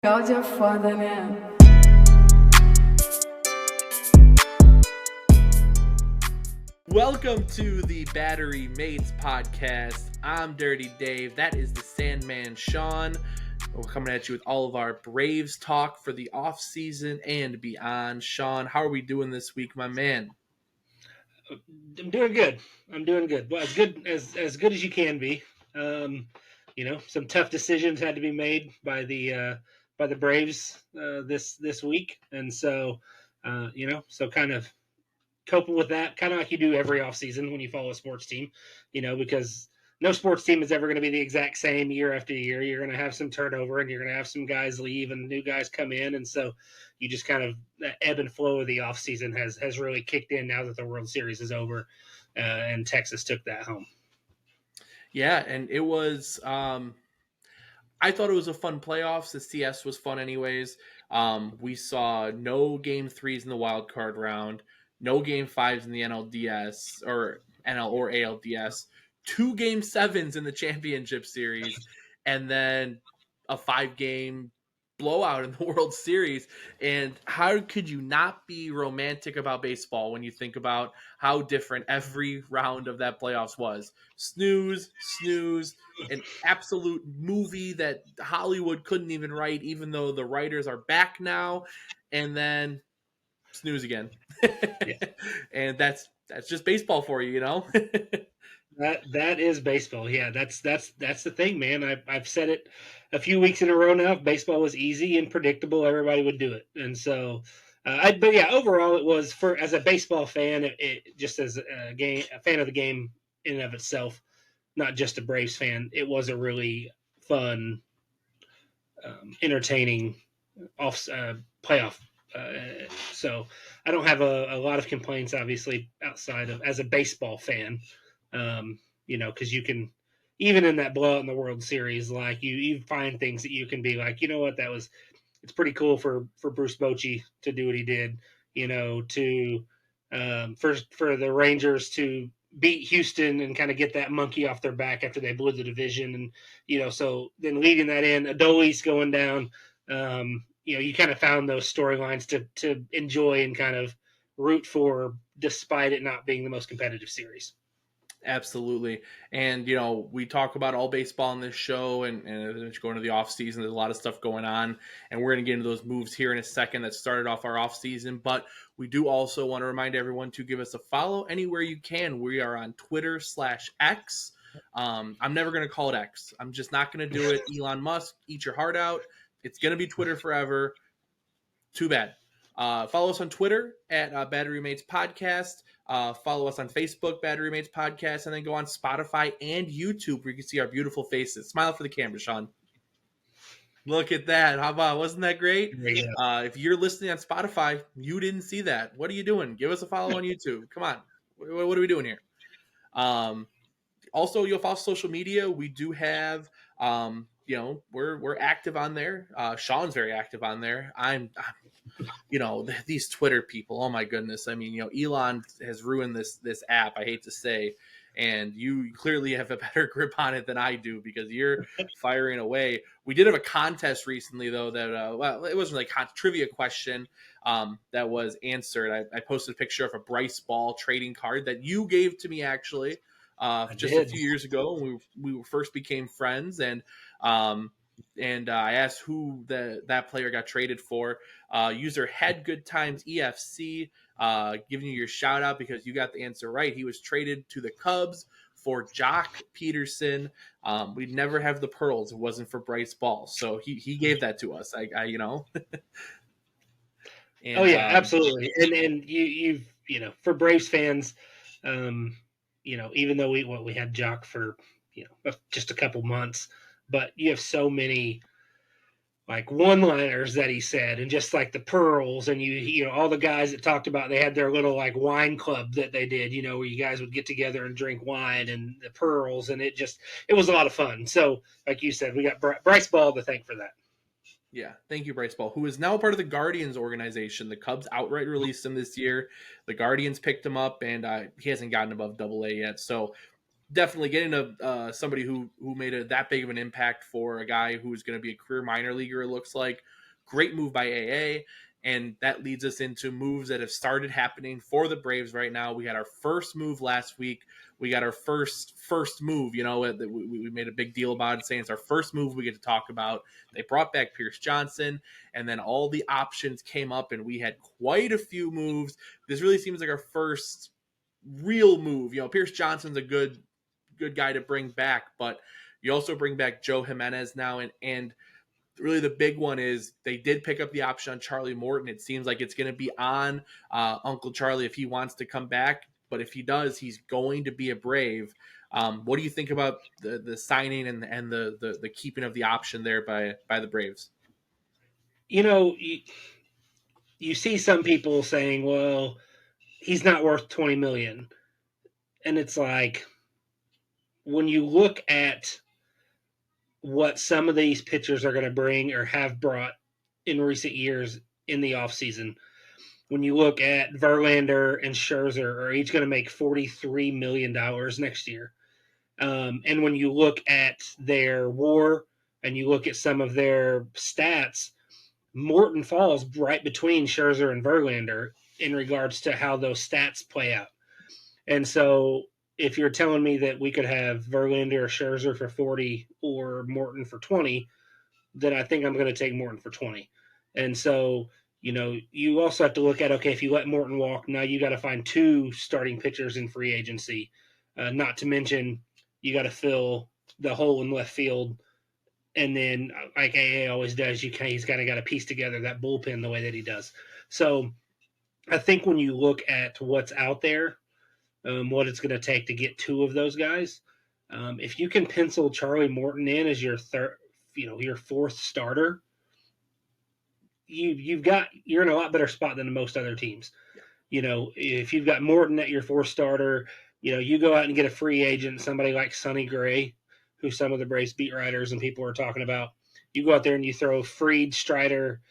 Áudio é foda, né? Welcome to the Battery Mates podcast. I'm Dirty Dave. That is the Sandman Sean. We're coming at you with all of our Braves talk for the off season and beyond. Sean, how are we doing this week, my man? I'm doing good. Well, as good as you can be. Some tough decisions had to be made by the Braves this week, and so so kind of coping with that, kind of like you do every offseason when you follow a sports team, because no sports team is ever going to be the exact same year after year. You're going to have some turnover, and you're going to have some guys leave, and new guys come in, and so you just kind of that ebb and flow of the offseason has really kicked in now that the World Series is over, and Texas took that home. Yeah, and it was. I thought it was a fun playoffs. The CS was fun, anyways. We saw no game threes in the wild card round, no game fives in the NLDS or NL or ALDS, 2 game sevens in the championship series, and then a 5-game blowout in the World Series. And how could you not be romantic about baseball when you think about how different every round of that playoffs was? Snooze, an absolute movie that Hollywood couldn't even write, even though the writers are back now, and then snooze again. Yeah. And that's just baseball for you, you know? That is baseball. Yeah, that's the thing, man. I've said it a few weeks in a row now. If baseball was easy and predictable, everybody would do it. And so, but yeah, overall, it was as a baseball fan, it just as a fan of the game in and of itself, not just a Braves fan. It was a really fun, entertaining playoff. So I don't have a lot of complaints, obviously, outside of as a baseball fan. Because you can, even in that blowout in the World Series, like you find things that you can be like, you know what, it's pretty cool for Bruce Bochy to do what he did, to for the Rangers to beat Houston and kind of get that monkey off their back after they blew the division. And, so then leading that in, Adolis going down, you kind of found those storylines to enjoy and kind of root for, despite it not being the most competitive series. Absolutely. And, we talk about all baseball on this show and going to the off season. There's a lot of stuff going on, and we're going to get into those moves here in a second that started off our off season. But we do also want to remind everyone to give us a follow anywhere you can. We are on Twitter/X. I'm never going to call it X. I'm just not going to do it. Elon Musk, eat your heart out. It's going to be Twitter forever. Too bad. Follow us on Twitter at Battery Mates Podcast. Follow us on Facebook, Battery Mates Podcast, and then go on Spotify and YouTube where you can see our beautiful faces. Smile for the camera, Sean. Look at that. How about? Wasn't that great? Yeah. If you're listening on Spotify, you didn't see that. What are you doing? Give us a follow on YouTube. Come on. What are we doing here? Also, you'll follow social media. We do have, we're active on there. Sean's very active on there. I'm these Twitter people, oh my goodness. I mean, Elon has ruined this app, I hate to say, and you clearly have a better grip on it than I do because you're firing away. We did have a contest recently, though, that, it wasn't like a trivia question that was answered. I posted a picture of a Bryce Ball trading card that you gave to me, actually, a few years ago when we first became friends, and I asked who that player got traded for. User had good times EFC, giving you your shout out because you got the answer right. He was traded to the Cubs for Jock Peterson. We'd never have the pearls. It wasn't for Bryce Ball. So he gave that to us. And, oh yeah, absolutely. And you've for Braves fans, even though we had Jock for just a couple months, but you have so many like one-liners that he said, and just like the pearls, and all the guys that talked about, they had their little like wine club that they did, where you guys would get together and drink wine, and the pearls, and it was a lot of fun. So like you said, we got Bryce Ball to thank for that. Yeah, thank you, Bryce Ball, who is now a part of the Guardians organization. The Cubs outright released him this year. The Guardians picked him up, and he hasn't gotten above Double-A yet. So definitely getting somebody who made that big of an impact for a guy who's going to be a career minor leaguer. It looks like great move by AA, and that leads us into moves that have started happening for the Braves right now. We had our first move last week. We got our first move. You know, we made a big deal about it, saying it's our first move we get to talk about. They brought back Pierce Johnson, and then all the options came up, and we had quite a few moves. This really seems like our first real move. You know, Pierce Johnson's a good guy to bring back, but you also bring back Joe Jimenez now, and really the big one is they did pick up the option on Charlie Morton. It seems like it's going to be on Uncle Charlie if he wants to come back, but if he does, he's going to be a Brave. What do you think about the signing and the keeping of the option there by the Braves? You know, you see some people saying, "Well, he's not worth 20 million," and it's like when you look at what some of these pitchers are going to bring or have brought in recent years in the offseason. When you look at Verlander and Scherzer are each going to make $43 million next year. And when you look at their WAR and you look at some of their stats, Morton falls right between Scherzer and Verlander in regards to how those stats play out. And so if you're telling me that we could have Verlander or Scherzer for 40 or Morton for 20, then I think I'm going to take Morton for 20. And so, you know, you also have to look at, okay, if you let Morton walk, now you got to find two starting pitchers in free agency. Not to mention, you got to fill the hole in left field. And then, like AA always does, he's kind of got to piece together that bullpen the way that he does. So I think when you look at what's out there, what it's going to take to get two of those guys, if you can pencil Charlie Morton in as your third, your fourth starter, you're in a lot better spot than most other teams. You know, if you've got Morton at your fourth starter, you go out and get a free agent, somebody like Sonny Gray, who some of the Braves beat writers and people are talking about. You go out there and you throw Fried, Strider,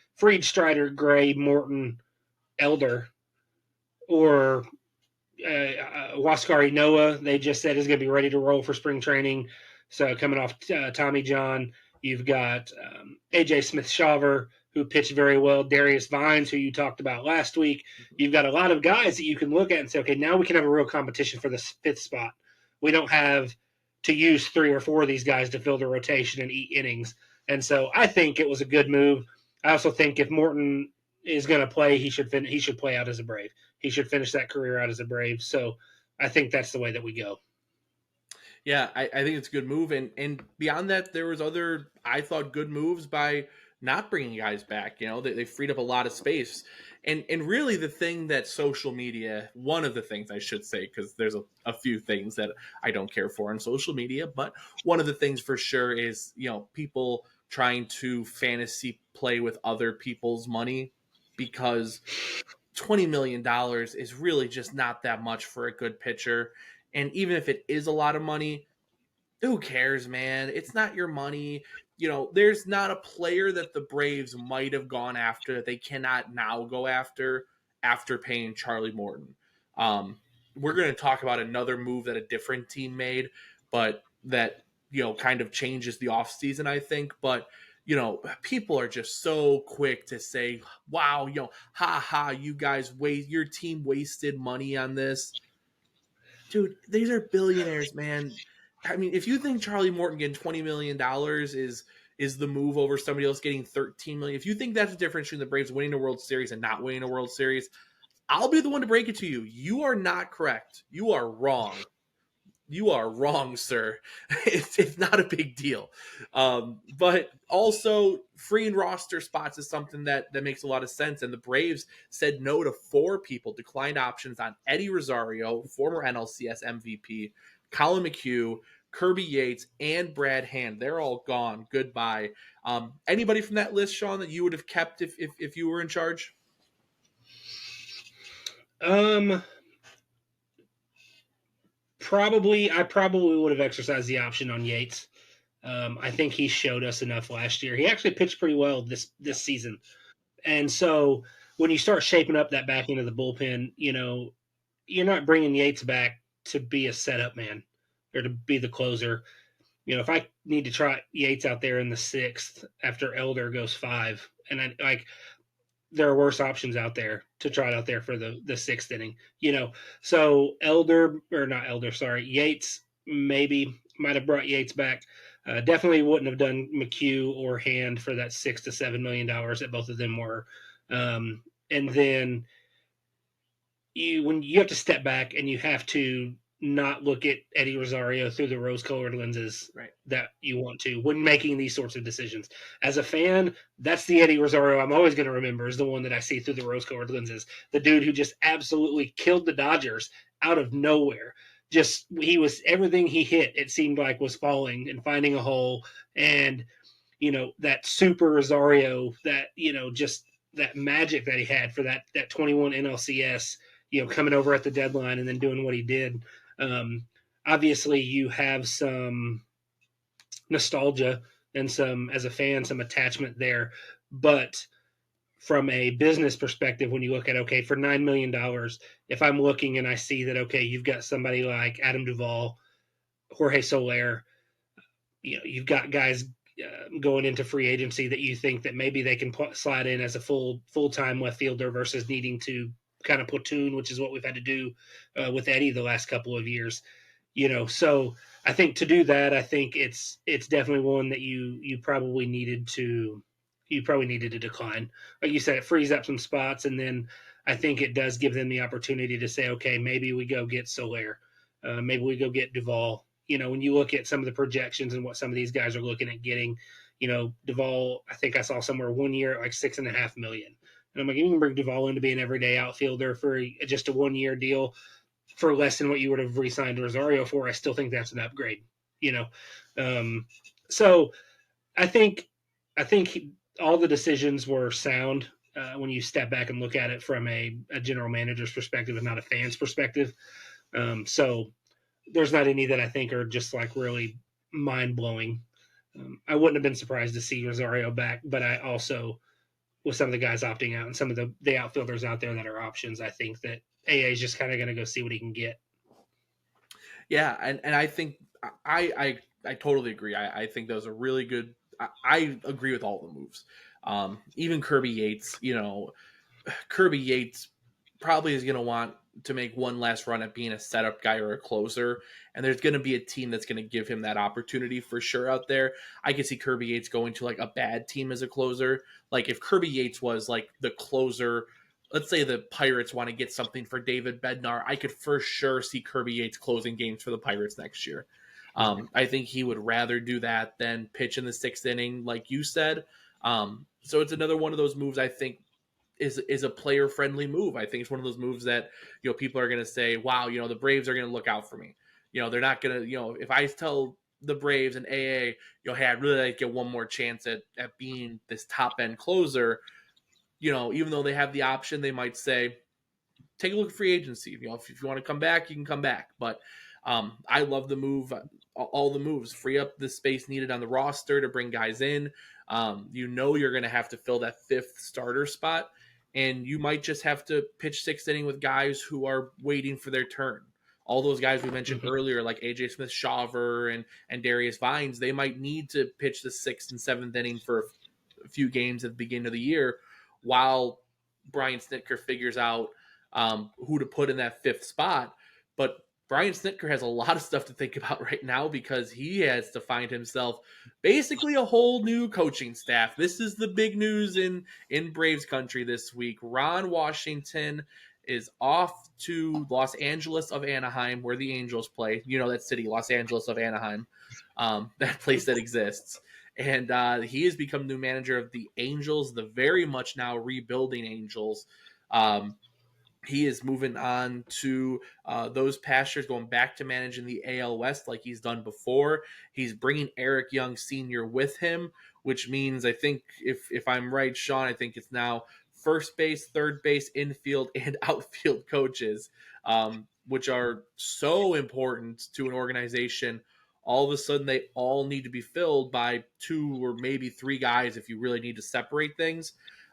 Gray, Morton, Elder, or Waskari Noah. They just said is going to be ready to roll for spring training. So coming off Tommy John, you've got AJ Smith-Shawver, who pitched very well, Darius Vines, who you talked about last week. You've got a lot of guys that you can look at and say, okay, now we can have a real competition for the fifth spot. We don't have to use 3 or 4 of these guys to fill the rotation and eat innings. And so I think it was a good move. I also think if Morton is going to play, he should play out as a Brave. He should finish that career out as a Brave. So I think that's the way that we go. Yeah, I think it's a good move. And beyond that, there was other, I thought, good moves by not bringing guys back. You know, they freed up a lot of space. And really the thing that social media, one of the things I should say, because there's a few things that I don't care for on social media, but one of the things for sure is, people trying to fantasy play with other people's money, because $20 million is really just not that much for a good pitcher. And even if it is a lot of money, who cares, man? It's not your money. There's not a player that the Braves might have gone after that they cannot now go after paying Charlie Morton. We're going to talk about another move that a different team made, but that, kind of changes the offseason, I think. But, people are just so quick to say, wow, you guys your team wasted money on this. Dude, these are billionaires, man. I mean, if you think Charlie Morton getting $20 million is the move over somebody else getting $13 million, if you think that's the difference between the Braves winning a World Series and not winning a World Series, I'll be the one to break it to you. You are not correct. You are wrong. You are wrong, sir. It's not a big deal. But also, freeing roster spots is something that makes a lot of sense. And the Braves said no to 4 people, declined options on Eddie Rosario, former NLCS MVP, Colin McHugh, Kirby Yates, and Brad Hand. They're all gone. Goodbye. Anybody from that list, Sean, that you would have kept if you were in charge? I probably would have exercised the option on Yates. I think he showed us enough last year. He actually pitched pretty well this season. And so when you start shaping up that back end of the bullpen, you're not bringing Yates back to be a setup man. or to be the closer. If I need to try Yates out there in the 6th after Elder goes 5, and there are worse options out there to try it out there for the 6th inning. So Elder or not Elder, sorry, Yates maybe might have brought Yates back. Definitely wouldn't have done McHugh or Hand for that $6 to $7 million that both of them were. And then when you have to step back and you have to not look at Eddie Rosario through the rose-colored lenses Right. that you want to when making these sorts of decisions. As a fan, that's the Eddie Rosario I'm always going to remember, is the one that I see through the rose-colored lenses. The dude who just absolutely killed the Dodgers out of nowhere. He was everything he hit, it seemed like, was falling and finding a hole. And that super Rosario, that just that magic that he had for that 21 NLCS, coming over at the deadline and then doing what he did. Obviously, you have some nostalgia and as a fan, some attachment there. But from a business perspective, when you look at, okay, for $9 million, if I'm looking and I see that, okay, you've got somebody like Adam Duvall, Jorge Soler, you've got guys going into free agency that you think that maybe they can slide in as a full-time left fielder versus needing to kind of platoon, which is what we've had to do with Eddie the last couple of years. So I think to do that, I think it's definitely one that you probably needed to decline. Like you said, it frees up some spots, and then I think it does give them the opportunity to say, okay, maybe we go get Soler, maybe we go get Duvall. When you look at some of the projections and what some of these guys are looking at getting, Duvall, I think I saw somewhere 1 year at like $6.5 million. And I'm like, you can bring Duvall in to be an everyday outfielder for just a 1 year deal for less than what you would have re-signed Rosario for. I still think that's an upgrade. So I think all the decisions were sound when you step back and look at it from a general manager's perspective and not a fan's perspective. So there's not any that I think are just like really mind blowing. I wouldn't have been surprised to see Rosario back, but I also, with some of the guys opting out and some of the outfielders out there that are options, I think that AA is just kind of going to go see what he can get. Yeah, and I think I totally agree. I think those are really good. I agree with all the moves. Even Kirby Yates, Kirby Yates probably is going to want to make one last run at being a setup guy or a closer, and there's going to be a team that's going to give him that opportunity for sure out there. I could see Kirby Yates going to like a bad team as a closer. Like if Kirby Yates was like the closer, let's say the Pirates want to get something for David Bednar, I could for sure see Kirby Yates closing games for the Pirates next year. I think he would rather do that than pitch in the 6th inning, like you said. So it's another one of those moves I think is a player friendly move. I think it's one of those moves that people are going to say, wow, the Braves are going to look out for me. They're not going to, if I tell the Braves and AA, hey, I'd really like to get one more chance at being this top end closer. Even though they have the option, they might say, take a look at free agency. If you want to come back, you can come back. But I love the move. All the moves free up the space needed on the roster to bring guys in. You're going to have to fill that 5th starter spot, and you might just have to pitch 6th inning with guys who are waiting for their turn. All those guys we mentioned earlier, like AJ Smith-Shawver and Darius Vines, they might need to pitch the 6th and 7th inning for a few games at the beginning of the year while Brian Snitker figures out who to put in that 5th spot. But Brian Snitker has a lot of stuff to think about right now because he has to find himself basically a whole new coaching staff. This is the big news in Braves country this week. Ron Washington is off to Los Angeles of Anaheim, where the Angels play. That city, Los Angeles of Anaheim, that place that exists. And he has become new manager of the Angels, the very much now rebuilding Angels. He is moving on to those pastures, going back to managing the AL West like he's done before. He's bringing Eric Young Sr. with him, which means I think, if I'm right, Sean, I think it's now first base, third base, infield, and outfield coaches, which are so important to an organization. All of a sudden, they all need to be filled by 2 or maybe 3 guys if you really need to separate things.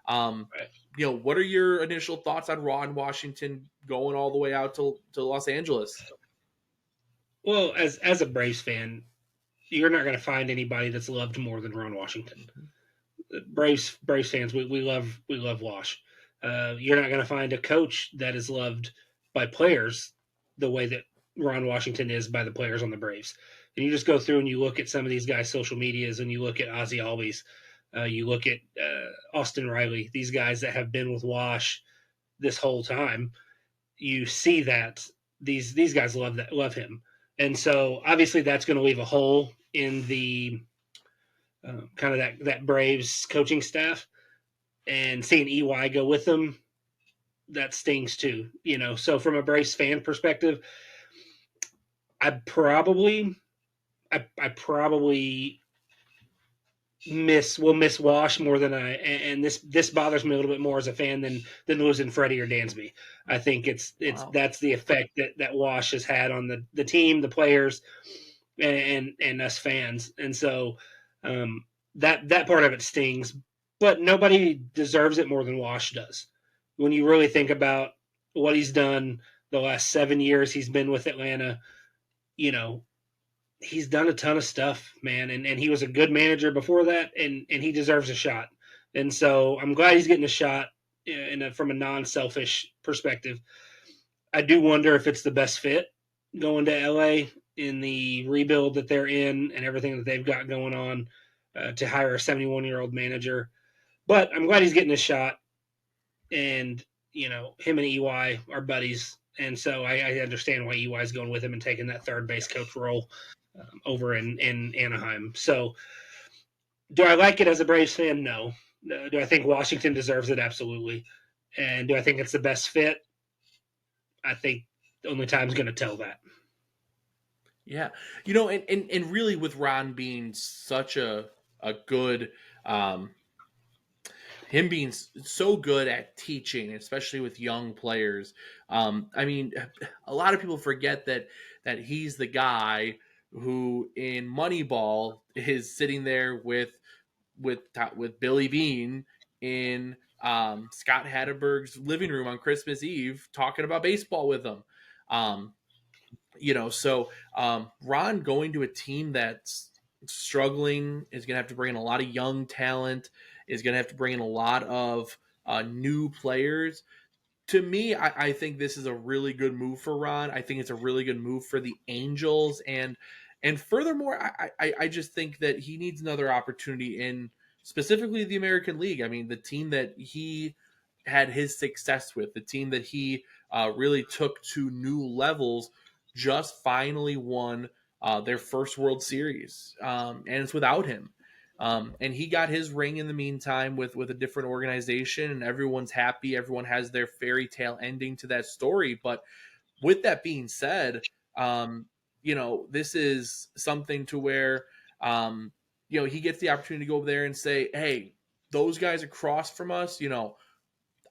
Right. What are your initial thoughts on Ron Washington going all the way out to Los Angeles? Well, as a Braves fan, you're not going to find anybody that's loved more than Ron Washington. Braves fans, we love Wash. You're not going to find a coach that is loved by players the way that Ron Washington is by the players on the Braves. And you just go through and you look at some of these guys' social medias, and you look at Ozzy Albies, you look at Austin Riley, these guys that have been with Wash this whole time. You see that these guys love him, and so obviously that's going to leave a hole in the kind of that Braves coaching staff, and seeing EY go with them, that stings too. So from a Braves fan perspective, I probably I probably will miss Wash more than and this bothers me a little bit more as a fan than losing Freddie or Dansby. I think it's Wow. that's the effect that Wash has had on the team, the players, and us fans, and so that part of it stings. But nobody deserves it more than Wash does. When you really think about what he's done the last 7 years he's been with Atlanta, you know, he's done a ton of stuff, man, and he was a good manager before that, and he deserves a shot. And so I'm glad he's getting a shot from a non-selfish perspective. I do wonder if it's the best fit going to LA in the rebuild that they're in and everything that they've got going on, to hire a 71-year-old manager. But I'm glad he's getting a shot, and him and EY are buddies, and so I understand why EY is going with him and taking that third base coach role over in Anaheim. So, do I like it as a Braves fan? No. Do I think Washington deserves it? Absolutely. And do I think it's the best fit? I think only time's going to tell that. Yeah. And really with Ron being such a good him being so good at teaching, especially with young players. I mean, a lot of people forget that he's the guy who in Moneyball is sitting there with Billy Bean in Scott Hatterberg's living room on Christmas Eve talking about baseball with him. Um, Ron going to a team that's struggling is going to have to bring in a lot of young talent, is going to have to bring in a lot of new players. To me, I think this is a really good move for Ron. I think it's a really good move for the Angels, and furthermore, I just think that he needs another opportunity in specifically the American League. I mean, the team that he had his success with, the team that he really took to new levels, just finally won their first World Series, and it's without him. And he got his ring in the meantime with a different organization, and everyone's happy. Everyone has their fairy tale ending to that story. But with that being said, this is something to where, he gets the opportunity to go over there and say, hey, those guys across from us,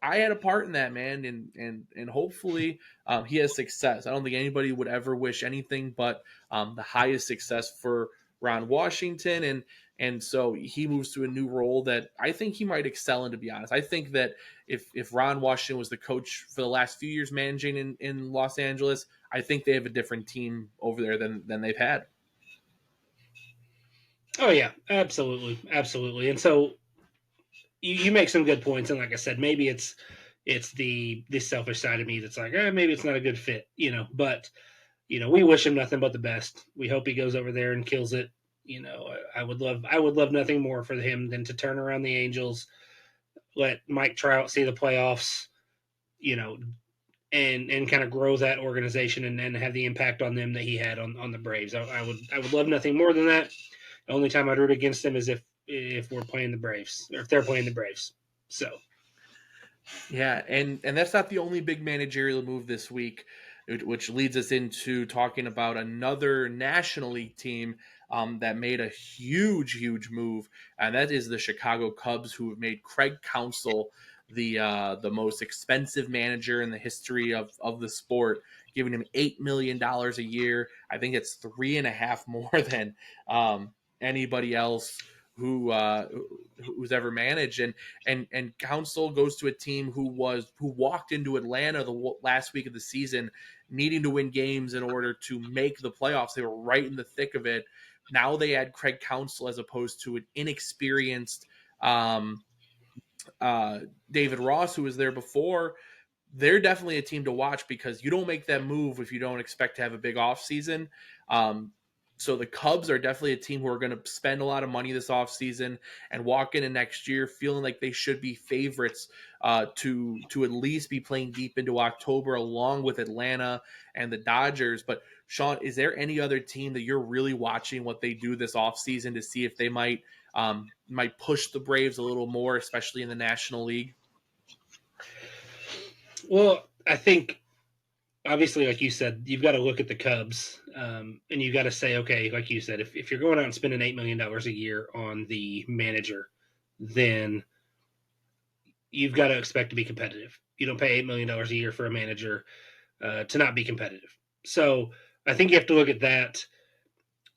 I had a part in that, man, and hopefully he has success. I don't think anybody would ever wish anything but the highest success for Ron Washington, and so he moves to a new role that I think he might excel in. To be honest, I think that if Ron Washington was the coach for the last few years managing in Los Angeles, I think they have a different team over there than they've had. Oh yeah, absolutely, absolutely. And so you make some good points, and like I said, maybe it's the selfish side of me that's like, maybe it's not a good fit, But we wish him nothing but the best. We hope he goes over there and kills it. I would love nothing more for him than to turn around the Angels, let Mike Trout see the playoffs, you know, and kind of grow that organization and have the impact on them that he had on the Braves. I would love nothing more than that. The only time I'd root against them is if we're playing the Braves, or if they're playing the Braves. So Yeah, and that's not the only big managerial move this week, which leads us into talking about another National League team that made a huge move, and that is the Chicago Cubs, who have made Craig Counsell the most expensive manager in the history of the sport, giving him $8 million a year. I think it's 3.5 more than anybody else who's ever managed. And Council goes to a team who walked into Atlanta the last week of the season needing to win games in order to make the playoffs. They were right in the thick of it. Now they add Craig Council as opposed to an inexperienced David Ross, who was there before. They're definitely a team to watch because you don't make that move if you don't expect to have a big offseason. So the Cubs are definitely a team who are going to spend a lot of money this offseason and walk into next year feeling like they should be favorites to at least be playing deep into October along with Atlanta and the Dodgers. But Sean, is there any other team that you're really watching what they do this offseason to see if they might push the Braves a little more, especially in the National League? Well, I think obviously, like you said, you've got to look at the Cubs, and you've got to say, okay, like you said, if you're going out and spending $8 million a year on the manager, then you've got to expect to be competitive. You don't pay $8 million a year for a manager to not be competitive. So I think you have to look at that.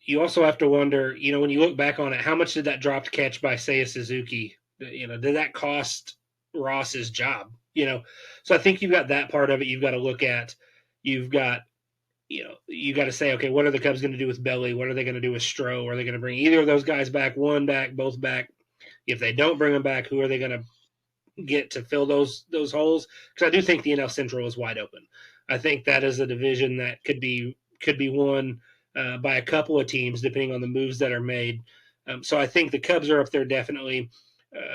You also have to wonder, when you look back on it, how much did that dropped catch by Seiya Suzuki, did that cost Ross's job? So I think you've got that part of it. You've got to look at. You've got, you got to say, okay, what are the Cubs going to do with Belly? What are they going to do with Stroh? Are they going to bring either of those guys back, one back, both back? If they don't bring them back, who are they going to get to fill those holes? Because I do think the NL Central is wide open. I think that is a division that could be won by a couple of teams depending on the moves that are made. So I think the Cubs are up there definitely.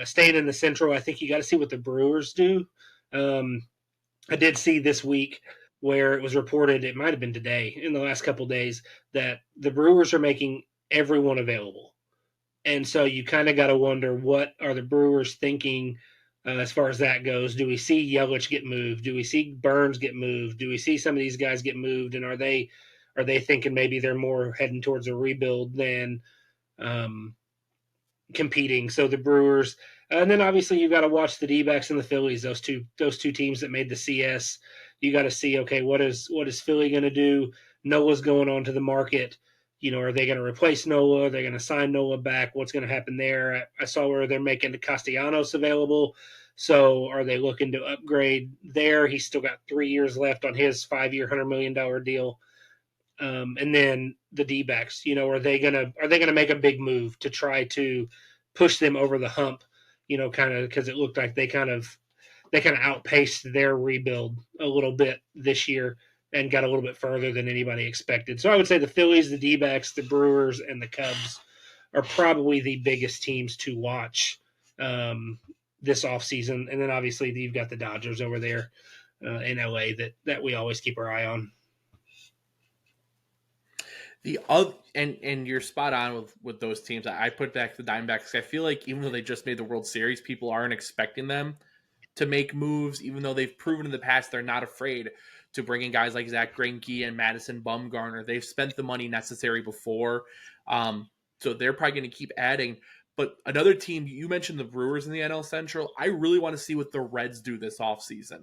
Staying in the Central, I think you got to see what the Brewers do. I did see this week where it was reported, it might have been today, in the last couple of days, that the Brewers are making everyone available. And so you kind of got to wonder, what are the Brewers thinking as far as that goes? Do we see Yelich get moved? Do we see Burns get moved? Do we see some of these guys get moved? And are they thinking maybe they're more heading towards a rebuild than competing? So the Brewers, and then obviously you got to watch the D-backs and the Phillies. Those two teams that made the CS. You got to see, okay, what is Philly going to do? Noah's going on to the market. Are they going to replace Noah? Are they going to sign Noah back? What's going to happen there? I saw where they're making the Castellanos available. So are they looking to upgrade there? He's still got 3 years left on his 5-year, $100 million deal. And then the D-backs, are they gonna make a big move to try to push them over the hump? Kind of, because it looked like they kind of outpaced their rebuild a little bit this year and got a little bit further than anybody expected. So I would say the Phillies, the D-backs, the Brewers, and the Cubs are probably the biggest teams to watch this offseason. And then obviously you've got the Dodgers over there in LA that we always keep our eye on. The other, and you're spot on with those teams. I put back the Diamondbacks. I feel like even though they just made the World Series, people aren't expecting them to make moves, even though they've proven in the past they're not afraid to bring in guys like Zach Greinke and Madison Bumgarner. They've spent the money necessary before, so they're probably going to keep adding. But another team, you mentioned the Brewers in the NL Central. I really want to see what the Reds do this offseason.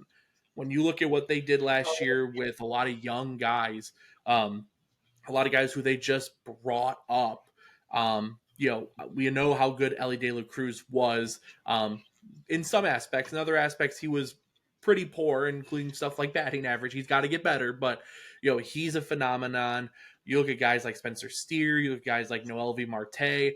When you look at what they did last year with a lot of young guys, a lot of guys who they just brought up. We know how good Elly De La Cruz was in some aspects. In other aspects, he was pretty poor, including stuff like batting average. He's got to get better, but he's a phenomenon. You look at guys like Spencer Steer, you look at guys like Noel V. Marte.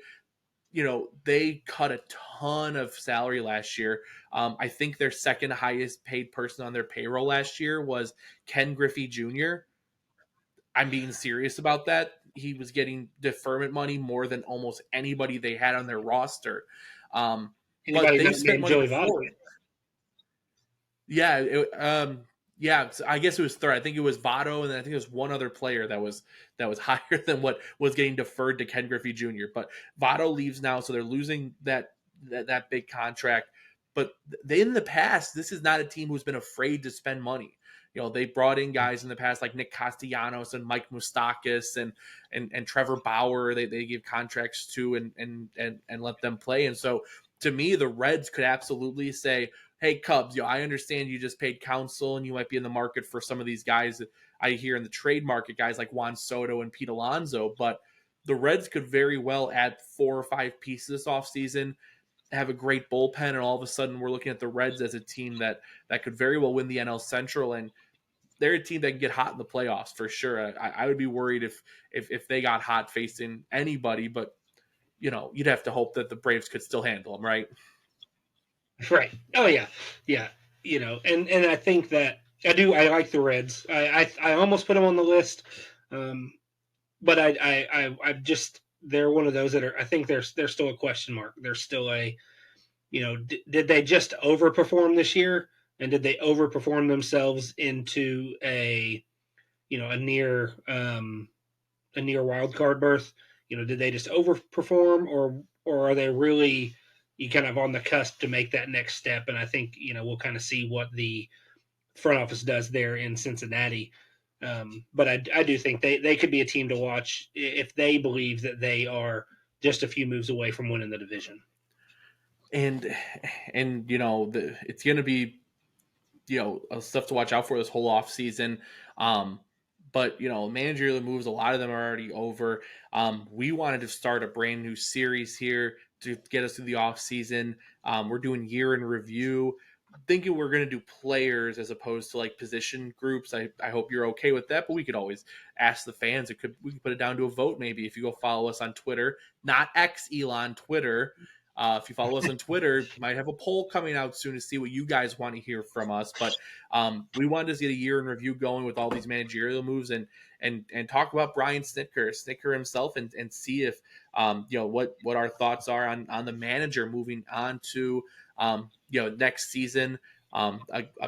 They cut a ton of salary last year. I think their second highest paid person on their payroll last year was Ken Griffey Jr. I'm being serious about that. He was getting deferment money more than almost anybody they had on their roster. But they spent money before. Yeah, I guess it was third. I think it was Votto, and then I think it was one other player that was higher than what was getting deferred to Ken Griffey Jr. But Votto leaves now, so they're losing that big contract. But in the past, this is not a team who's been afraid to spend money. They brought in guys in the past like Nick Castellanos and Mike Moustakas and Trevor Bauer. They give contracts to and let them play. And so to me, the Reds could absolutely say, hey, Cubs, I understand you just paid Council and you might be in the market for some of these guys that I hear in the trade market, guys like Juan Soto and Pete Alonso, but the Reds could very well add 4 or 5 pieces this offseason, have a great bullpen, and all of a sudden we're looking at the Reds as a team that could very well win the NL Central, and they're a team that can get hot in the playoffs for sure. I would be worried if they got hot facing anybody, but you'd have to hope that the Braves could still handle them, right? Right. Oh yeah, yeah. And I think that I do. I like the Reds. I almost put them on the list, but I just they're one of those that are. I think they're still a question mark. They're still a did they just overperform this year, and did they overperform themselves into a near a near wild card berth? Did they just overperform, or are they really you kind of on the cusp to make that next step? And I think we'll kind of see what the front office does there in Cincinnati. But I do think they could be a team to watch if they believe that they are just a few moves away from winning the division. And it's going to be stuff to watch out for this whole off season. But managerial moves, a lot of them are already over. We wanted to start a brand new series here to get us through the off season. We're doing year in review, thinking we're going to do players as opposed to like position groups. I hope you're okay with that, but we could always ask the fans. We could put it down to a vote. Maybe if you go follow us on Twitter, not X Elon, Twitter. If you follow us on Twitter, might have a poll coming out soon to see what you guys want to hear from us. But we wanted to get a year in review going with all these managerial moves and talk about Brian Snitker himself, and see if what our thoughts are on the manager moving on to next season. A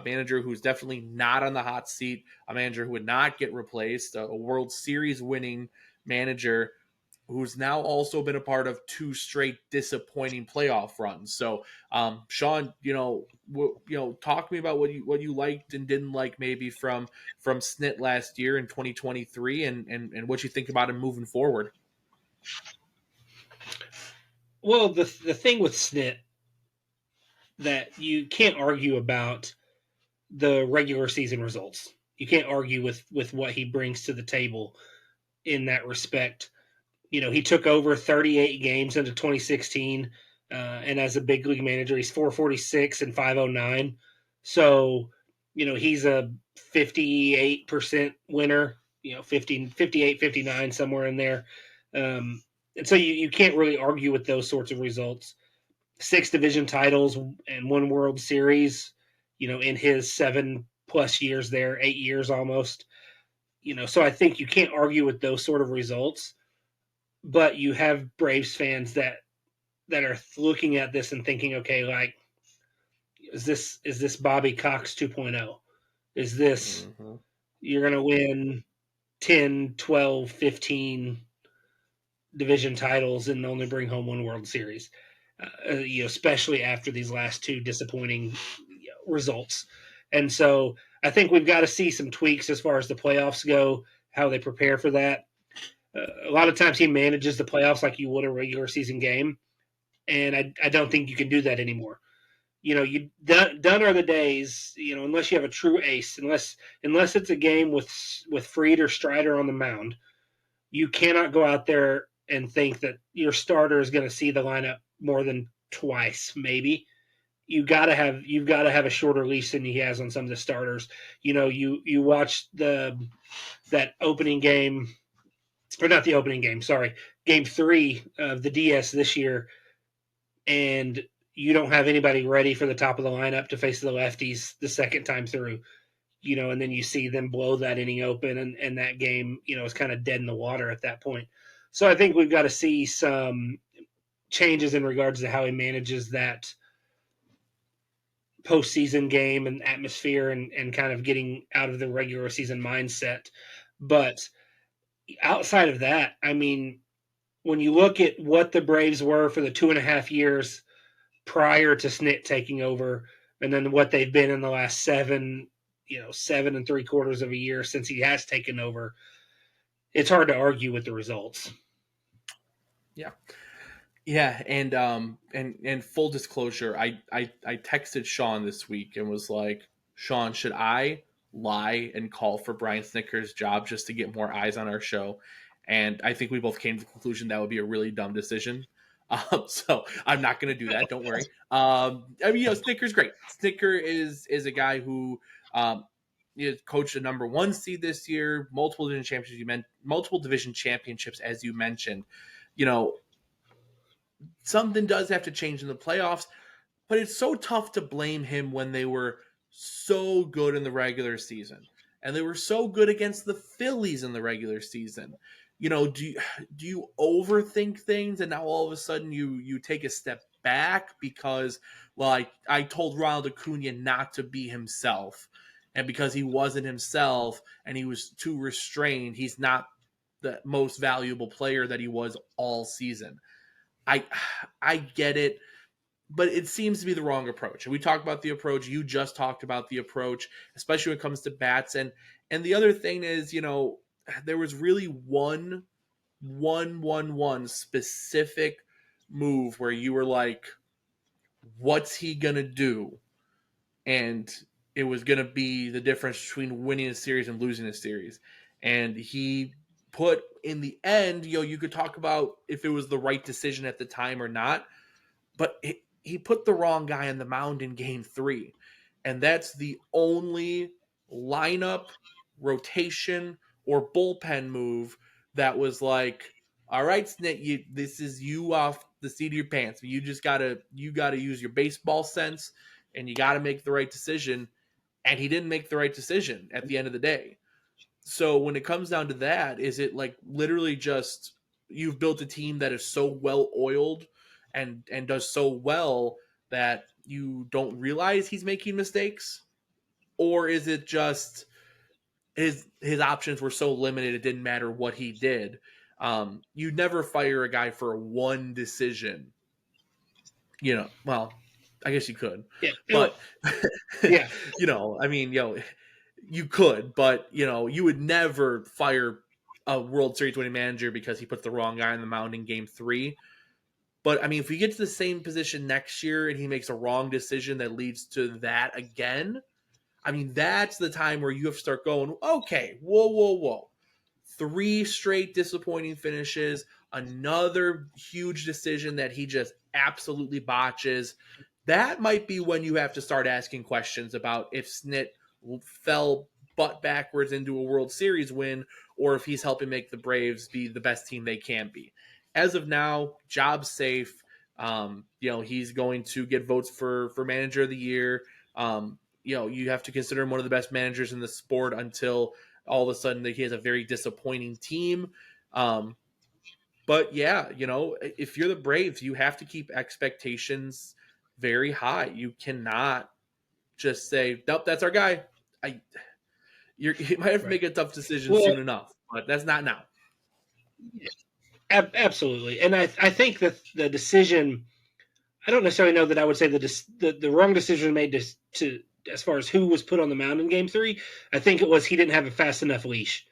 manager who's definitely not on the hot seat, a manager who would not get replaced, a World Series winning manager who's now also been a part of 2 straight disappointing playoff runs. So, Sean, talk to me about what you liked and didn't like maybe from Snit last year in 2023, and what you think about him moving forward. Well, the thing with Snit that you can't argue about the regular season results. You can't argue with what he brings to the table in that respect. He took over 38 games into 2016, and as a big league manager, he's 446 and 509. So, he's a 58% winner, 58, 59, somewhere in there. And so you can't really argue with those sorts of results. 6 division titles and 1 World Series, in his 7+ years there, 8 years almost. So I think you can't argue with those sort of results. But you have Braves fans that are looking at this and thinking, okay, like, is this Bobby Cox 2.0? Is this you're going to win 10, 12, 15 division titles and only bring home 1 World Series? Especially after these last 2 disappointing results. And so I think we've got to see some tweaks as far as the playoffs go, how they prepare for that. A lot of times he manages the playoffs like you would a regular season game, and I don't think you can do that anymore. You done are the days. Unless you have a true ace, unless it's a game with Fried or Strider on the mound, you cannot go out there and think that your starter is going to see the lineup more than twice, maybe. You've got to have a shorter leash than he has on some of the starters. You watch that opening game. Or not the opening game, sorry, game 3 of the DS this year, and you don't have anybody ready for the top of the lineup to face the lefties the second time through, and then you see them blow that inning open, and that game, is kind of dead in the water at that point. So I think we've got to see some changes in regards to how he manages that postseason game and atmosphere and kind of getting out of the regular season mindset. But outside of that, I mean, when you look at what the Braves were for the 2.5 years prior to Snit taking over, and then what they've been in the last 7 7.75 of a year since he has taken over, it's hard to argue with the results. Yeah, and full disclosure, I texted Sean this week and was like, Sean, should I lie and call for Brian Snitker's job just to get more eyes on our show? And I think we both came to the conclusion that would be a really dumb decision. So I'm not going to do that. Don't worry. I mean, Snitker's great. Snitker is a guy who coached a number one seed this year, multiple division championships. You meant multiple division championships, as you mentioned. Something does have to change in the playoffs, but it's so tough to blame him when they were so good in the regular season. And they were so good against the Phillies in the regular season. Do you overthink things and now all of a sudden you take a step back because, well, I told Ronald Acuna not to be himself. And because he wasn't himself and he was too restrained, he's not the most valuable player that he was all season. I get it, but it seems to be the wrong approach. And we talked about the approach. You just talked about the approach, especially when it comes to bats. And the other thing is, there was really one specific move where you were like, what's he gonna do? And it was gonna be the difference between winning a series and losing a series. And he put in the end, you could talk about if it was the right decision at the time or not, but he put the wrong guy on the mound in game 3. And that's the only lineup, rotation, or bullpen move that was like, all right, Snit, this is you off the seat of your pants. You just gotta use your baseball sense and you gotta make the right decision. And he didn't make the right decision at the end of the day. So when it comes down to that, is it like literally just you've built a team that is so well oiled and does so well that you don't realize he's making mistakes? Or is it just his options were so limited it didn't matter what he did? You'd never fire a guy for one decision. Well, I guess you could. Yeah. But yeah. I mean, you could, but you would never fire a World Series winning manager because he put the wrong guy on the mound in game 3. But I mean, if we get to the same position next year and he makes a wrong decision that leads to that again, I mean, that's the time where you have to start going, okay, whoa. 3 straight disappointing finishes, another huge decision that he just absolutely botches. That might be when you have to start asking questions about if Snit fell butt backwards into a World Series win or if he's helping make the Braves be the best team they can be. As of now, job's safe. He's going to get votes for manager of the year. You have to consider him one of the best managers in the sport until all of a sudden he has a very disappointing team. But yeah, if you're the Braves, you have to keep expectations very high. You cannot just say, nope, that's our guy. You might have to make a tough decision soon enough, but that's not now. Absolutely. And I think that the decision, I don't necessarily know that I would say the wrong decision made to as far as who was put on the mound in game 3. I think it was he didn't have a fast enough leash.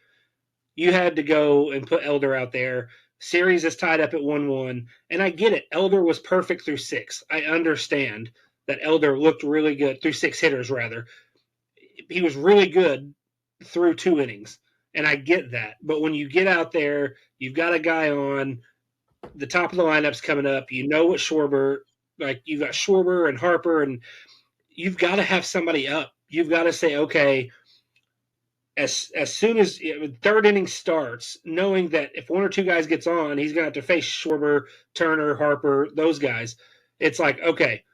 You had to go and put Elder out there. Series is tied up at 1-1. And I get it. Elder was perfect through 6. I understand that Elder looked really good through 6 hitters, rather. He was really good through 2 innings. And I get that. But when you get out there, you've got a guy on the top of the lineup's coming up. You know what Schwarber, like you've got Schwarber and Harper, and you've got to have somebody up. You've got to say, okay, as soon as third inning starts, knowing that if 1 or 2 guys gets on, he's going to have to face Schwarber, Turner, Harper, those guys. It's like, okay,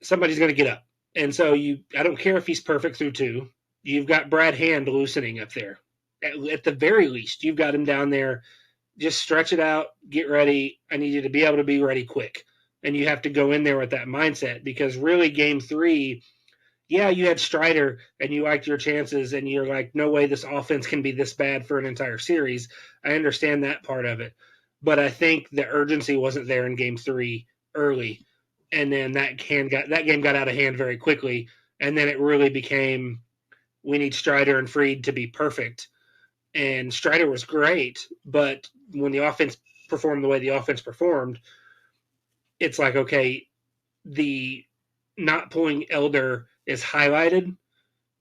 somebody's going to get up. And so I don't care if he's perfect through 2. You've got Brad Hand loosening up there. At the very least, you've got him down there. Just stretch it out, get ready. I need you to be able to be ready quick. And you have to go in there with that mindset because really game 3, yeah, you had Strider and you liked your chances and you're like, no way this offense can be this bad for an entire series. I understand that part of it. But I think the urgency wasn't there in game 3 early. And then that game got out of hand very quickly. And then it really became, we need Strider and Fried to be perfect. And Strider was great, but when the offense performed the way the offense performed, it's like, okay, the not pulling Elder is highlighted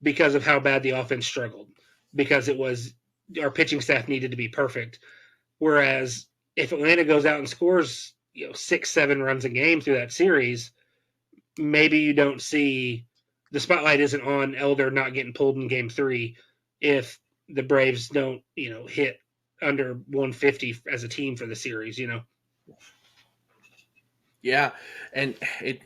because of how bad the offense struggled. Because it was our pitching staff needed to be perfect. Whereas if Atlanta goes out and scores 6-7 runs a game through that series, maybe you don't see the spotlight isn't on Elder not getting pulled in game 3 if the Braves don't hit under 150 as a team for the series. Yeah, and it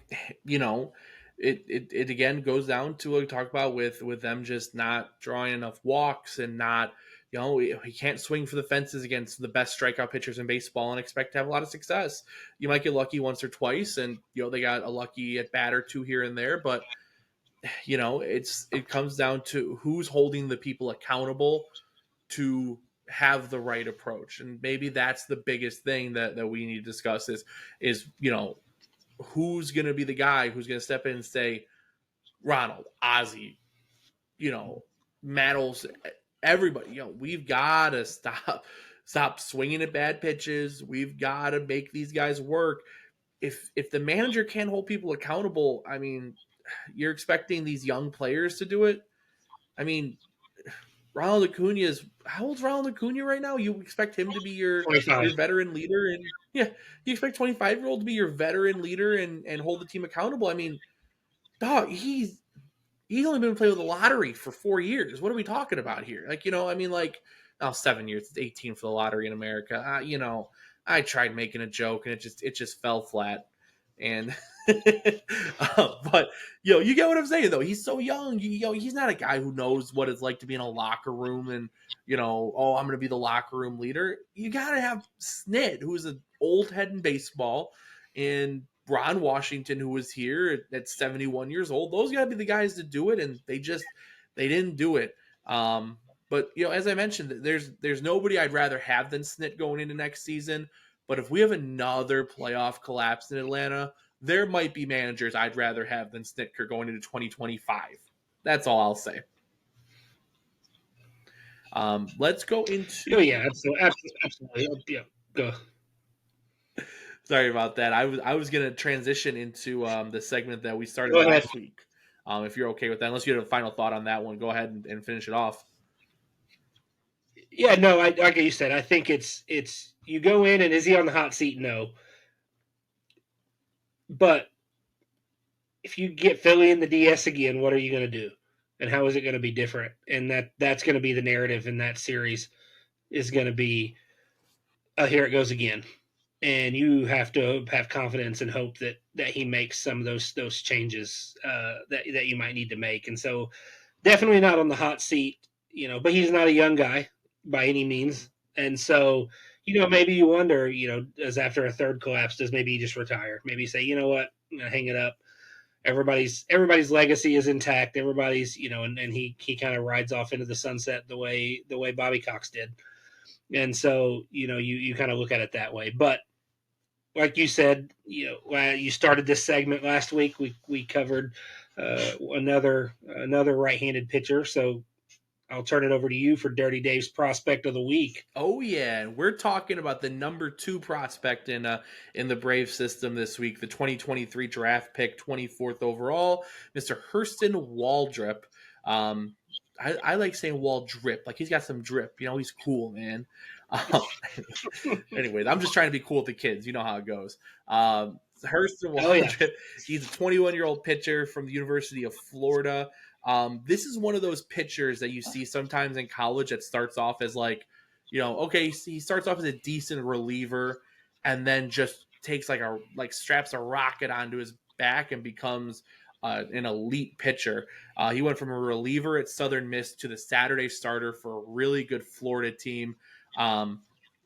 again goes down to what we talked about with them just not drawing enough walks and not he can't swing for the fences against the best strikeout pitchers in baseball and expect to have a lot of success. You might get lucky once or twice, and they got a lucky at bat or two here and there, but it comes down to who's holding the people accountable to have the right approach. And maybe that's the biggest thing that we need to discuss is who's going to be the guy who's going to step in and say, Ronald, Ozzy, Mattles, everybody, we've got to stop swinging at bad pitches. We've got to make these guys work. If the manager can't hold people accountable, I mean, you're expecting these young players to do it. I mean, Ronald Acuna is how old's Ronald Acuna right now? You expect him to be your veteran leader, and you expect 25-year-old to be your veteran leader and hold the team accountable. I mean, dog, he's only been playing with the lottery for 4 years. What are we talking about here? 7 years. It's 18 for the lottery in America. I tried making a joke and it just fell flat. And but you get what I'm saying though. He's so young. He's not a guy who knows what it's like to be in a locker room and I'm going to be the locker room leader. You got to have Snit, who's an old head in baseball, and Ron Washington, who was here at 71 years old. Those got to be the guys to do it, and they didn't do it. But as I mentioned, there's nobody I'd rather have than Snit going into next season. But if we have another playoff collapse in Atlanta, there might be managers I'd rather have than Snitker going into 2025. That's all I'll say. Let's go into. Oh yeah, absolutely. Yeah, go. Sorry about that. I was going to transition into the segment that we started last week. If you're okay with that, unless you have a final thought on that one, go ahead and finish it off. Yeah, no, like you said, I think it's you go in and is he on the hot seat? No. But if you get Philly in the DS again, what are you going to do? And how is it going to be different? And that's going to be the narrative in that series is going to be, here it goes again. And you have to have confidence and hope that he makes some of those changes that you might need to make. And so definitely not on the hot seat, but he's not a young guy by any means. And so, maybe you wonder, as after a third collapse, does maybe he just retire? Maybe say, you know what, I'm going to hang it up. Everybody's legacy is intact. Everybody's, and he kind of rides off into the sunset the way Bobby Cox did. And so, you kind of look at it that way. But like you said, you started this segment last week. We covered another right-handed pitcher. So I'll turn it over to you for Dirty Dave's prospect of the week. Oh yeah, we're talking about the number 2 prospect in the Brave system this week, the 2023 draft pick, 24th overall, Mr. Hurston Waldrep. I like saying Waldrip, like he's got some drip. He's cool, man. Anyways, I'm just trying to be cool with the kids. You know how it goes. Hurston Waldrep, he's a 21-year-old pitcher from the University of Florida. This is one of those pitchers that you see sometimes in college that starts off as he starts off as a decent reliever and then just takes straps a rocket onto his back and becomes an elite pitcher. He went from a reliever at Southern Miss to the Saturday starter for a really good Florida team, and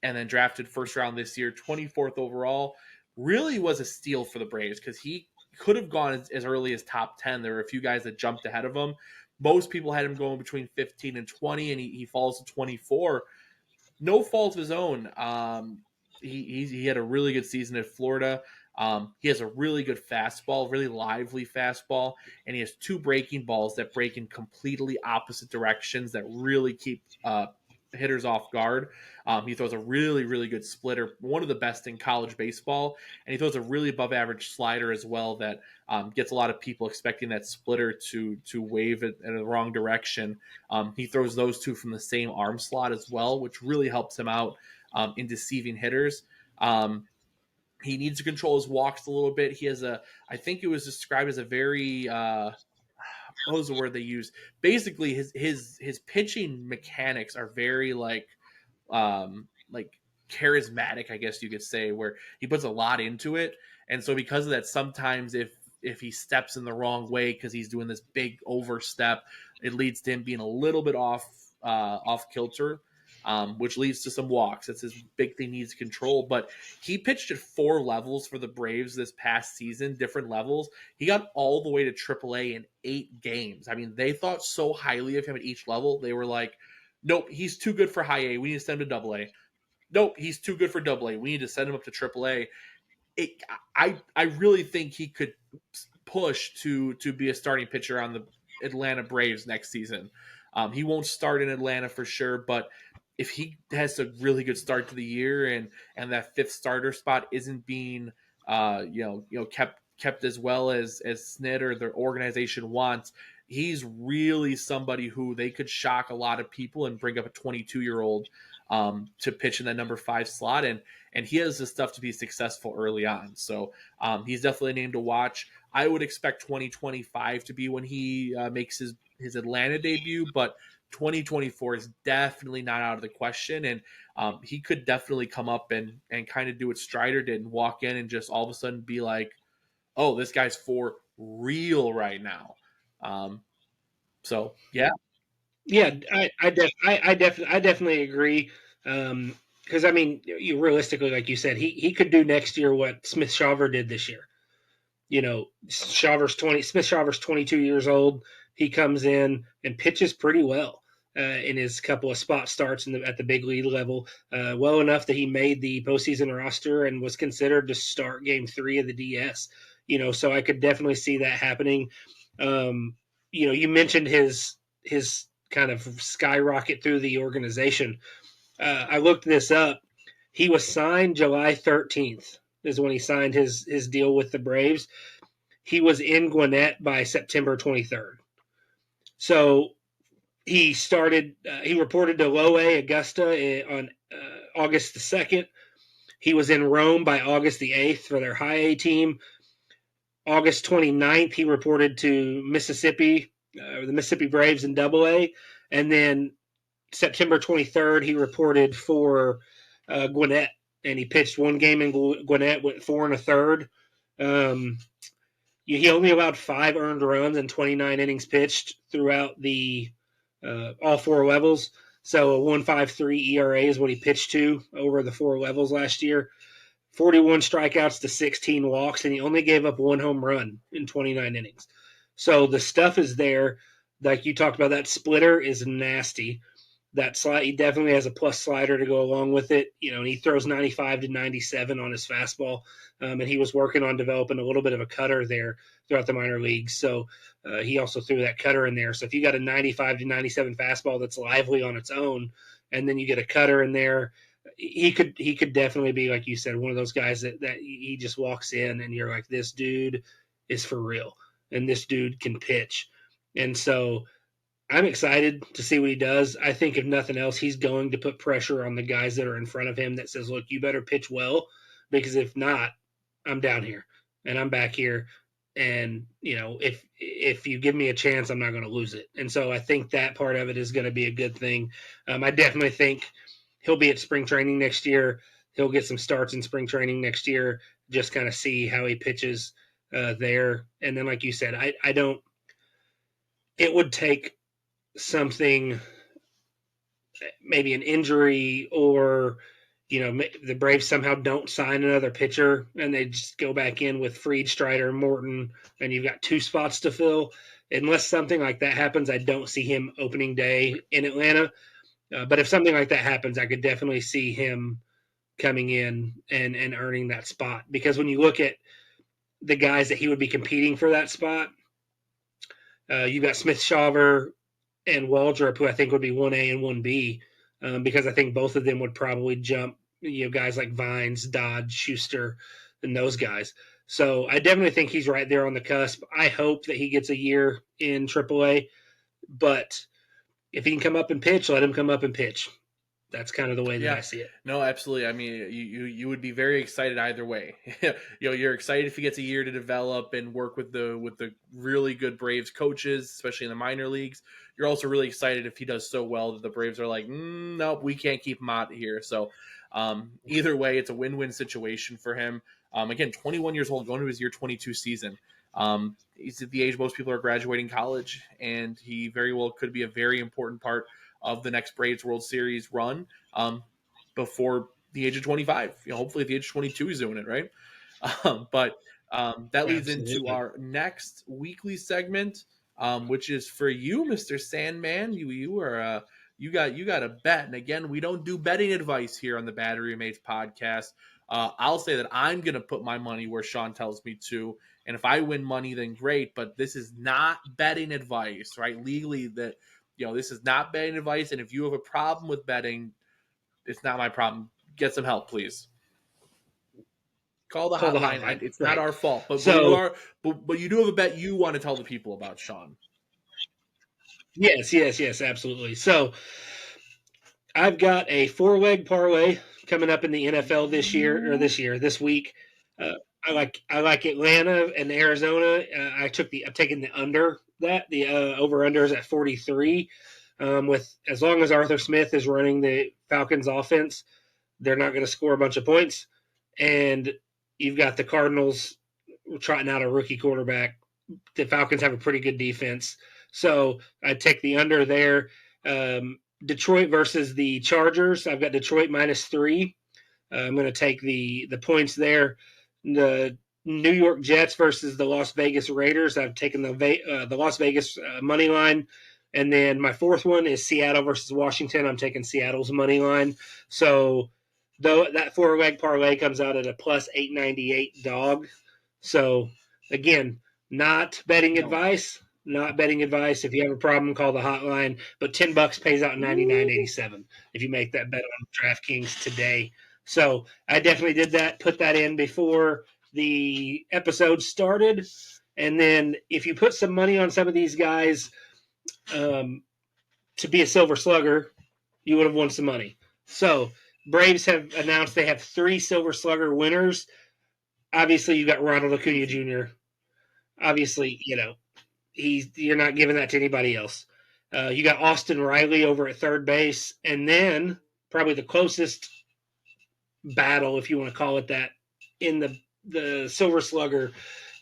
then drafted first round this year, 24th overall. Really was a steal for the Braves because he could have gone as early as top 10. There were a few guys that jumped ahead of him. Most people had him going between 15 and 20, and he falls to 24. No fault of his own. He had a really good season at Florida. He has a really good fastball, really lively fastball, and he has 2 breaking balls that break in completely opposite directions that really keep hitters off guard. He throws a really, really good splitter, one of the best in college baseball, and he throws a really above average slider as well that gets a lot of people expecting that splitter to wave it in the wrong direction. He throws those two from the same arm slot as well, which really helps him out in deceiving hitters. He needs to control his walks a little bit. He has I think it was described as a very, what was the word they used? Basically, his pitching mechanics are very like charismatic, I guess you could say, where he puts a lot into it. And so because of that, sometimes if he steps in the wrong way because he's doing this big overstep, it leads to him being a little bit off kilter, which leads to some walks. That's his big thing, he needs to control. But he pitched at 4 levels for the Braves this past season, different levels. He got all the way to AAA in 8 games. I mean, they thought so highly of him at each level. They were like, nope, he's too good for high A. We need to send him to double A. Nope, he's too good for double A. We need to send him up to triple A. I really think he could push to be a starting pitcher on the Atlanta Braves next season. He won't start in Atlanta for sure, but if he has a really good start to the year and that 5th starter spot isn't being kept as well as Snit or the organization wants, he's really somebody who they could shock a lot of people and bring up a 22-year-old to pitch in that number 5 slot, and he has the stuff to be successful early on. So he's definitely a name to watch. I would expect 2025 to be when he makes his Atlanta debut, but 2024 is definitely not out of the question, and he could definitely come up and kind of do what Strider did and walk in and just all of a sudden be like, oh, this guy's for real right now. So yeah. Yeah, I definitely agree. Because I mean, you realistically, like you said, he could do next year what Smith Shawver did this year. You know, Smith Shawver's 22 years old. He comes in and pitches pretty well in his couple of spot starts at the big league level, well enough that he made the postseason roster and was considered to start Game 3 of the DS. You know, so I could definitely see that happening. You know, you mentioned his kind of skyrocket through the organization. I looked this up. He was signed July 13th is when he signed his deal with the Braves. He was in Gwinnett by September 23rd. So he started, he reported to Low A Augusta on August the 2nd. He was in Rome by August the 8th for their high A team. August 29th, he reported to Mississippi, the Mississippi Braves in double A. And then September 23rd, he reported for Gwinnett, and he pitched 1 game in Gwinnett, went 4 1/3. He only allowed 5 earned runs and 29 innings pitched throughout the all 4 levels. So a 1.53 ERA is what he pitched to over the 4 levels last year. 41 strikeouts to 16 walks, and he only gave up 1 home run in 29 innings. So the stuff is there. Like you talked about, that splitter is nasty. That slide, he definitely has a plus slider to go along with it. You know, and he throws 95 to 97 on his fastball. And he was working on developing a little bit of a cutter there throughout the minor leagues. So he also threw that cutter in there. So if you got a 95 to 97 fastball that's lively on its own, and then you get a cutter in there, he could definitely be, like you said, one of those guys that he just walks in and you're like, this dude is for real, and this dude can pitch. And so I'm excited to see what he does. I think if nothing else, he's going to put pressure on the guys that are in front of him that says, look, you better pitch well, because if not, I'm down here and I'm back here. And, you know, if you give me a chance, I'm not going to lose it. And so I think that part of it is going to be a good thing. I definitely think he'll be at spring training next year. He'll get some starts in spring training next year, just kind of see how he pitches there. And then, like you said, I don't – it would take something, maybe an injury, or – you know, the Braves somehow don't sign another pitcher and they just go back in with Fried, Strider, Morton, and you've got 2 spots to fill. Unless something like that happens, I don't see him opening day in Atlanta. But if something like that happens, I could definitely see him coming in and earning that spot. Because when you look at the guys that he would be competing for that spot, you've got Smith, Shawver, and Waldrep, who I think would be 1A and 1B. because I think both of them would probably jump, guys like Vines, Dodge, Schuster, and those guys. So I definitely think he's right there on the cusp. I hope that he gets a year in AAA, but if he can come up and pitch, let him come up and pitch. That's kind of the way that I see it. No, absolutely. I mean, you would be very excited either way. You're excited if he gets a year to develop and work with the really good Braves coaches, especially in the minor leagues. You're also really excited if he does so well that the Braves are like, nope, we can't keep him out here. So either way, it's a win-win situation for him. Again, 21 years old, going to his year 22 season. He's at the age most people are graduating college, and he very well could be a very important part of the next Braves World Series run before the age of 25. Hopefully at the age of 22 he's doing it, right? But that leads into our next weekly segment, which is for you, Mr. Sandman. You got a bet, and again, we don't do betting advice here on the Battery Mates podcast. I'll say that I'm going to put my money where Sean tells me to, and if I win money, then great. But this is not betting advice, right? Legally, this is not betting advice, and if you have a problem with betting, it's not my problem. Get some help, please. Call the hotline. It's right. Not our fault, but you do have a bet you want to tell the people about, Sean. Yes, absolutely. So I've got a 4-leg parlay coming up in the NFL this week. I like Atlanta and Arizona. I'm taking the under that. The over under is at 43. With as long as Arthur Smith is running the Falcons offense, they're not going to score a bunch of points. And you've got the Cardinals trotting out a rookie quarterback. The Falcons have a pretty good defense. So I take the under there. Detroit versus the Chargers. I've got Detroit -3. I'm going to take the points there. The New York Jets versus the Las Vegas Raiders. I've taken the Las Vegas money line. And then my fourth one is Seattle versus Washington. I'm taking Seattle's money line. So though that 4-leg parlay comes out at a +898 dog. So again, not betting advice. Not betting advice. If you have a problem, call the hotline. But $10 pays out $99.87 if you make that bet on DraftKings today. So I definitely did that. Put that in before the episode started. And then if you put some money on some of these guys to be a Silver Slugger, you would have won some money. So Braves have announced they have 3 Silver Slugger winners. Obviously, you got Ronald Acuna Jr. Obviously, you're not giving that to anybody else. You got Austin Riley over at third base, and then probably the closest battle, if you want to call it that, in the Silver Slugger,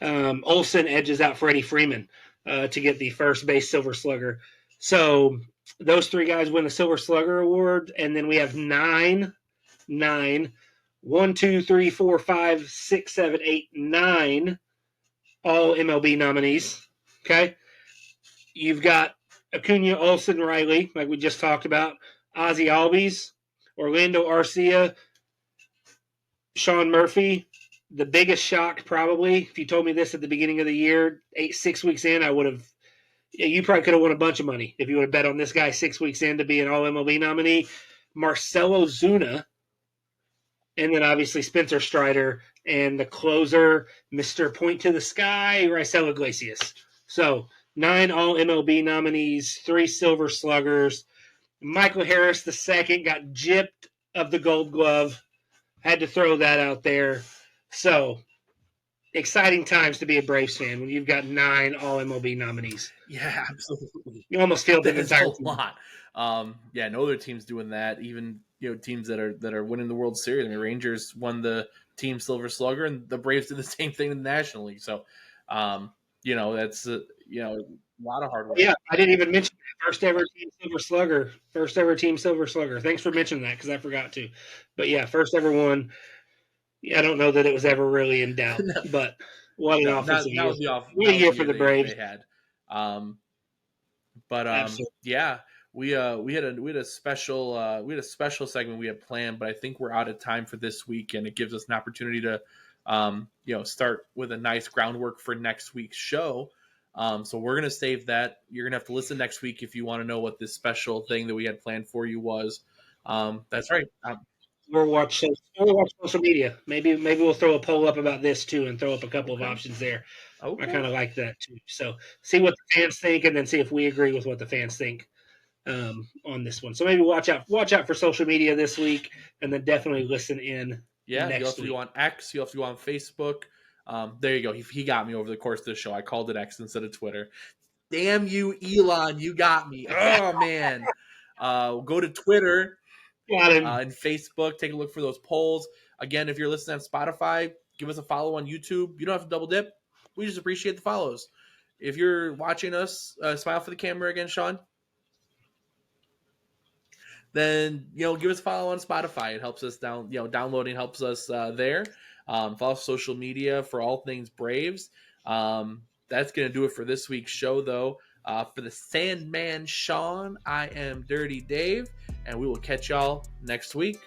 Olsen edges out Freddie Freeman to get the first base Silver Slugger. So those 3 guys win the Silver Slugger award, and then we have 9, 1, 2, 3, 4, 5, 6, 7, 8, 9 all MLB nominees. Okay, you've got Acuna, Olsen, Riley, like we just talked about, Ozzy Albies, Orlando Arcia, Sean Murphy. The biggest shock, probably, if you told me this at the beginning of the year, 6 weeks in, I would have. You probably could have won a bunch of money if you would have bet on this guy 6 weeks in to be an All MLB nominee. Marcelo Zuna, and then obviously Spencer Strider, and the closer, Mr. Point to the Sky, Raisel Iglesias. So 9 All MLB nominees, 3 Silver Sluggers. Michael Harris II got gypped of the Gold Glove. Had to throw that out there. So exciting times to be a Braves fan when you've got 9 All MLB nominees. Yeah, absolutely. You almost feel the entire team. Lot. No other teams doing that. Even teams that are winning the World Series. I mean, Rangers won the Team Silver Slugger, and the Braves did the same thing in the National League. So, that's a lot of hard work. Yeah, I didn't even mention that. First ever Team Silver Slugger. Thanks for mentioning that because I forgot to. But yeah, first ever one. I don't know that it was ever really in doubt, but what an offensive year! What a year for the Braves. They had. We had a special segment we had planned, but I think we're out of time for this week, and it gives us an opportunity to start with a nice groundwork for next week's show. So we're gonna save that. You're gonna have to listen next week if you want to know what this special thing that we had planned for you was. That's right. We'll watch social media. Maybe we'll throw a poll up about this too, and throw up a couple of Okay. options there. I Okay. kind of like that too. So see what the fans think, and then see if we agree with what the fans think on this one. So maybe watch out for social media this week, and then definitely listen in Yeah, you next have to go week. on X. You have to go on Facebook. There you go. He got me over the course of the show. I called it X instead of Twitter. Damn you, Elon! You got me. Oh man. Go to Twitter Got him. and Facebook. Take a look for those polls. Again, if you're listening on Spotify, give us a follow on YouTube. You don't have to double dip. We just appreciate the follows. If you're watching us, smile for the camera again, Sean. Then give us a follow on Spotify. It helps us downloading helps us there. Follow social media for all things Braves. That's gonna do it for this week's show, though. For the Sandman Sean, I am Dirty Dave, and we will catch y'all next week.